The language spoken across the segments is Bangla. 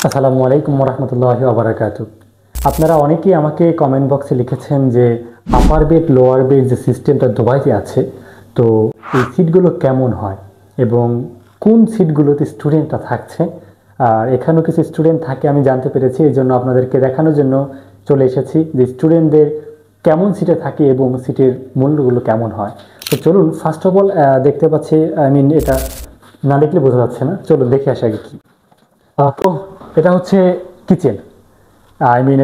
আসসালামু আলাইকুম রহমতুল্লাহি ওয়া বারাকাতুহু। আপনারা অনেকেই আমাকে কমেন্ট বক্সে লিখেছেন যে আপার বেড লোয়ার বেড যে সিস্টেমটা দুবাইতে আছে, তো এই সিটগুলো কেমন হয় এবং কোন সিটগুলোতে স্টুডেন্টরা থাকছে। আর এখানেও কিছু স্টুডেন্ট থাকে আমি জানতে পেরেছি, এই জন্য আপনাদেরকে দেখানোর জন্য চলে এসেছি যে স্টুডেন্টদের কেমন সিটে থাকে এবং সিটের মূল্যগুলো কেমন হয়। তো চলুন, ফার্স্ট অফ অল দেখতে পাচ্ছি, এটা না দেখলে বোঝা যাচ্ছে না, চলুন দেখে আসি আগে কি। তো এটা হচ্ছে কিচেন,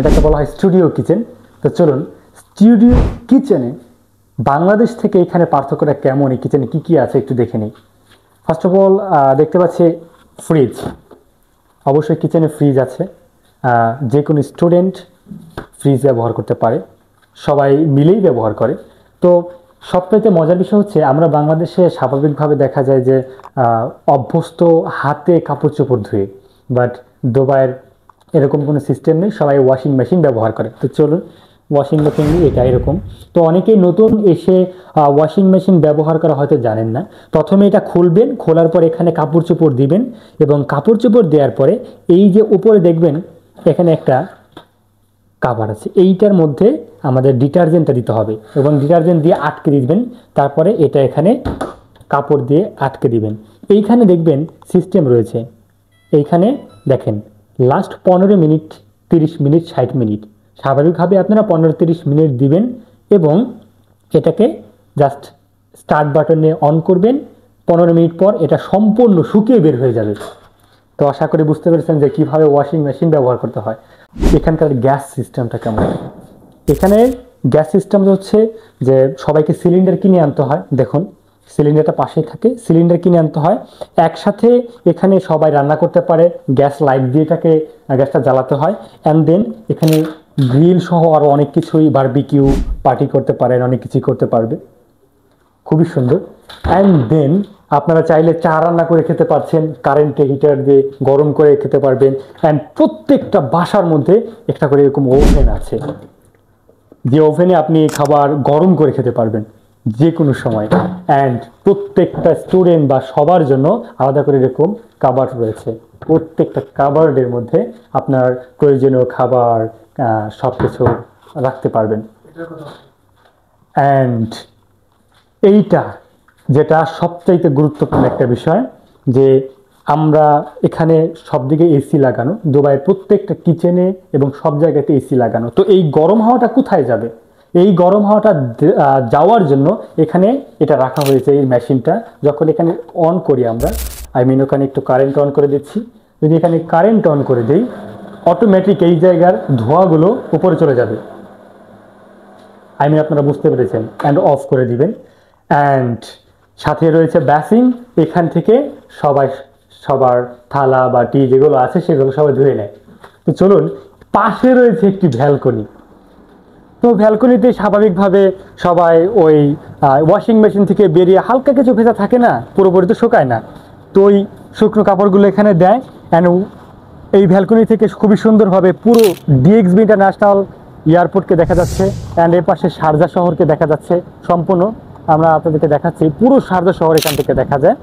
এটাকে বলা হয় স্টুডিও কিচেন। তো চলুন, স্টুডিও কিচেনে বাংলাদেশ থেকে এখানে পার্থক্যটা কেমন, এই কিচেনে কী কী আছে একটু দেখে নিই। ফার্স্ট অফ অল দেখতে পাচ্ছি ফ্রিজ, অবশ্যই কিচেনে ফ্রিজ আছে। যে কোনো স্টুডেন্ট ফ্রিজ ব্যবহার করতে পারে, সবাই মিলেই ব্যবহার করে। তো সবথেকে মজার বিষয় হচ্ছে আমরা বাংলাদেশে স্বাভাবিকভাবে দেখা যায় যে অভ্যস্ত হাতে কাপড় চোপড় ধুয়ে, বাট দুবাইয়ের এরকম কোনো সিস্টেম নেই, সবাই ওয়াশিং মেশিন ব্যবহার করে। তো চলুন, ওয়াশিং মেশিন এটা এরকম। তো অনেকেই নতুন এসে ওয়াশিং মেশিন ব্যবহার করা হয়তো জানেন না। প্রথমে এটা খুলবেন, খোলার পর এখানে কাপড় চোপড় দিবেন এবং কাপড় চোপড় দেওয়ার পরে এই যে উপরে দেখবেন এখানে একটা কাভার আছে, এইটার মধ্যে আমাদের ডিটারজেন্টটা দিতে হবে এবং ডিটারজেন্ট দিয়ে আটকে দিবেন। তারপরে এটা এখানে কাপড় দিয়ে আটকে দিবেন। এইখানে দেখবেন সিস্টেম রয়েছে, এইখানে দেখেন লাস্ট 15 মিনিট, 30 মিনিট, 60 মিনিট, স্বাভাবিকভাবে আপনারা 15-30 মিনিট দিবেন এবং এটাকে জাস্ট স্টার্ট বাটনে অন করবেন। 15 মিনিট পর এটা সম্পূর্ণ শুকিয়ে বের হয়ে যাবে। তো আশা করি বুঝতে পেরেছেন যে কীভাবে ওয়াশিং মেশিন ব্যবহার করতে হয়। এখানকার গ্যাস সিস্টেমটা কেমন। এখানে গ্যাস সিস্টেম হচ্ছে যে সবাইকে সিলিন্ডার কিনে আনতে হয়, দেখুন সিলিন্ডারটা পাশেই থাকে, সিলিন্ডার কিনে আনতে হয়। একসাথে এখানে সবাই রান্না করতে পারে, গ্যাস লাইট দিয়ে এটাকে গ্যাসটা জ্বালাতে হয়। অ্যান্ড দেন এখানে গ্রিল সহ আরও অনেক কিছুই, বারবিকিউ পার্টি করতে পারেন, অনেক কিছুই করতে পারবে, খুবই সুন্দর। অ্যান্ড দেন আপনারা চাইলে চা রান্না করে খেতে পারছেন, কারেন্টে হিটার দিয়ে গরম করে খেতে পারবেন। অ্যান্ড প্রত্যেকটা বাসার মধ্যে একটা করে এরকম ওভেন আছে, যে ওভেনে আপনি খাবার গরম করে খেতে পারবেন যে কোনো সময়। অ্যান্ড প্রত্যেকটা স্টুডেন্ট বা সবার জন্য আলাদা করে এরকম কাবার্ড রয়েছে, প্রত্যেকটা কাবার্ডের মধ্যে আপনার প্রয়োজনীয় খাবার সব কিছু রাখতে পারবেন। অ্যান্ড এইটা যেটা সবচাইতে গুরুত্বপূর্ণ একটা বিষয়, যে আমরা এখানে সব দিকে এসি লাগানো, দুবাইয়ের প্রত্যেকটা কিচেনে এবং সব জায়গাতে এসি লাগানো। তো এই গরম হাওয়াটা কোথায় যাবে? এই গরম হাওয়াটা যাওয়ার জন্য এখানে এটা রাখা হয়েছে, এই মেশিনটা। যখন এখানে অন করি আমরা, ওখানে একটু কারেন্ট অন করে দিচ্ছি, যদি এখানে কারেন্ট অন করে দিই, অটোমেটিক এই জায়গার ধোঁয়াগুলো উপরে চলে যাবে। আপনারা বুঝতে পেরেছেন। অ্যান্ড অফ করে দিবেন। অ্যান্ড সাথে রয়েছে বেসিন, এখান থেকে সবাই সবার থালা বাটি যেগুলো আছে সেগুলো সবাই ধুয়ে নেয়। তো চলুন, পাশে রয়েছে একটি ভ্যালকনি। তো ভ্যালকনিতে স্বাভাবিকভাবে সবাই ওই ওয়াশিং মেশিন থেকে বেরিয়ে হালকা কিছু ভেজা থাকে না, পুরোপুরি তো শুকায় না, তো ওই শুকনো কাপড়গুলো এখানে দেয়। অ্যান্ড এই ভ্যালকনি থেকে খুবই সুন্দরভাবে পুরো ডিএক্সবি ইন্টারন্যাশনাল এয়ারপোর্টকে দেখা যাচ্ছে। অ্যান্ড এর পাশে শারজা শহরকে দেখা যাচ্ছে সম্পূর্ণ। আমরা আপনাদেরকে দেখাচ্ছি পুরো শারজা শহর এখান থেকে দেখা যায়।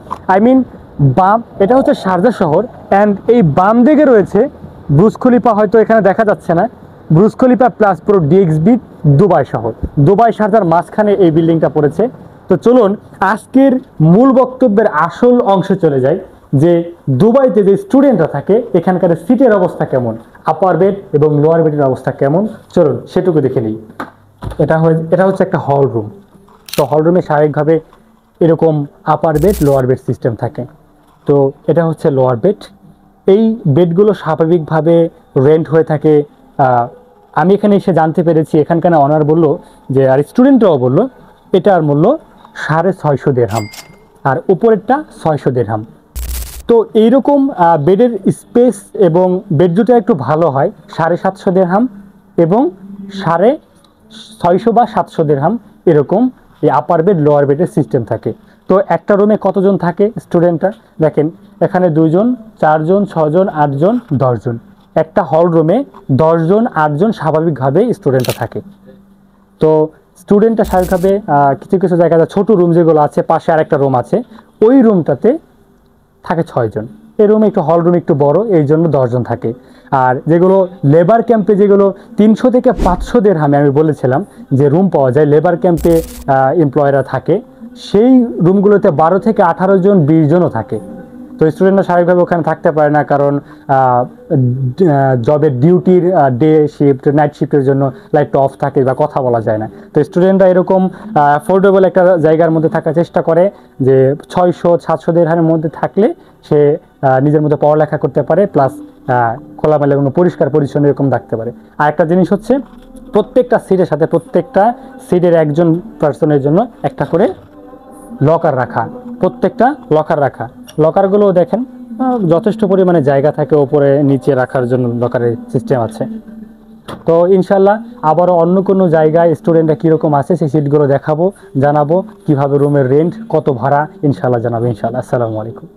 বাম, এটা হচ্ছে শারজা শহর। অ্যান্ড এই বাম দিকে রয়েছে বুর্জ খলিফা, হয়তো এখানে দেখা যাচ্ছে না, বুর্জ খলিফা প্লাস পুরো ডিএক্সবি দুবাই শহর। দুবাই শারজার মাঝখানে এই বিল্ডিংটা পড়েছে। তো চলুন আজকের মূল বক্তব্যের আসল অংশে চলে যায়, যে দুবাইতে যে স্টুডেন্টরা থাকে এখানকার সিটের অবস্থা কেমন, আপার বেড এবং লোয়ার বেডের অবস্থা কেমন, চলুন সেটুকু দেখে নিই। এটা হচ্ছে একটা হল রুম। তো হল রুমে স্বাভাবিকভাবে এরকম আপার বেড লোয়ার বেড সিস্টেম থাকে। তো এটা হচ্ছে লোয়ার বেড। এই বেডগুলো স্বাভাবিকভাবে রেন্ট হয়ে থাকে। আমি এখানে এসে জানতে পেরেছি, এখানকার অনার বললো যে, আর স্টুডেন্টরাও বললো, এটার মূল্য 650 দিরহাম আর উপরেরটা 600 দিরহাম। তো এইরকম বেডের স্পেস এবং বেড দুটো একটু ভালো হয় 750 দিরহাম এবং 650 বা 700 দিরহাম, এরকম এই আপার বেড লোয়ার বেডের সিস্টেম থাকে। তো একটা রুমে কতজন থাকে স্টুডেন্টরা দেখেন, এখানে 2 জন, 4 জন, 6 জন, 8 জন, 10 জন। একটা হল রুমে 10 জন 8 জন স্বাভাবিকভাবে স্টুডেন্টরা থাকে। তো স্টুডেন্টরা স্বাভাবিকভাবে কিছু কিছু জায়গায় ছোট রুম যেগুলো আছে, পাশে আরেকটা রুম আছে, ওই রুমটাতে থাকে 6 জন। এই রুমে একটু হল রুম একটু বড়, এই জন্য 10 জন থাকে। আর যেগুলো লেবার ক্যাম্পে যেগুলো 300 থেকে 500 দিরহামে আমি বলেছিলাম যে রুম পাওয়া যায়, লেবার ক্যাম্পে এমপ্লয়িরা থাকে, সেই রুমগুলোতে 12 থেকে 18 জন 20 জনও থাকে। তো স্টুডেন্টরা স্বাভাবিকভাবে ওখানে থাকতে পারে না, কারণ জবের ডিউটির ডে শিফট নাইট শিফটের জন্য লাইটটা অফ থাকে বা কথা বলা যায় না। তো স্টুডেন্টরা এরকম অ্যাফোর্ডেবল একটা জায়গার মধ্যে থাকার চেষ্টা করে, যে 600-700 দিরহামের মধ্যে থাকলে সে নিজের মধ্যে পড়ালেখা করতে পারে, প্লাস খোলামেলা এবং পরিষ্কার পরিচ্ছন্ন এরকম থাকতে পারে। আর একটা জিনিস হচ্ছে, প্রত্যেকটা সিটের সাথে প্রত্যেকটা সিটের একজন পার্সনের জন্য একটা করে লকার রাখা, প্রত্যেকটা লকার রাখা। লকারগুলো দেখেন যথেষ্ট পরিমাণে জায়গা থাকে, ওপরে নিচে রাখার জন্য লকারের সিস্টেম আছে। তো ইনশাল্লাহ আবারও অন্য কোনো জায়গায় স্টুডেন্টরা কীরকম আছে সেই সিটগুলো দেখাবো, জানাবো কীভাবে রুমের রেন্ট, কত ভাড়া, ইনশাল্লাহ জানাবো ইনশাল্লাহ। আসসালামু আলাইকুম।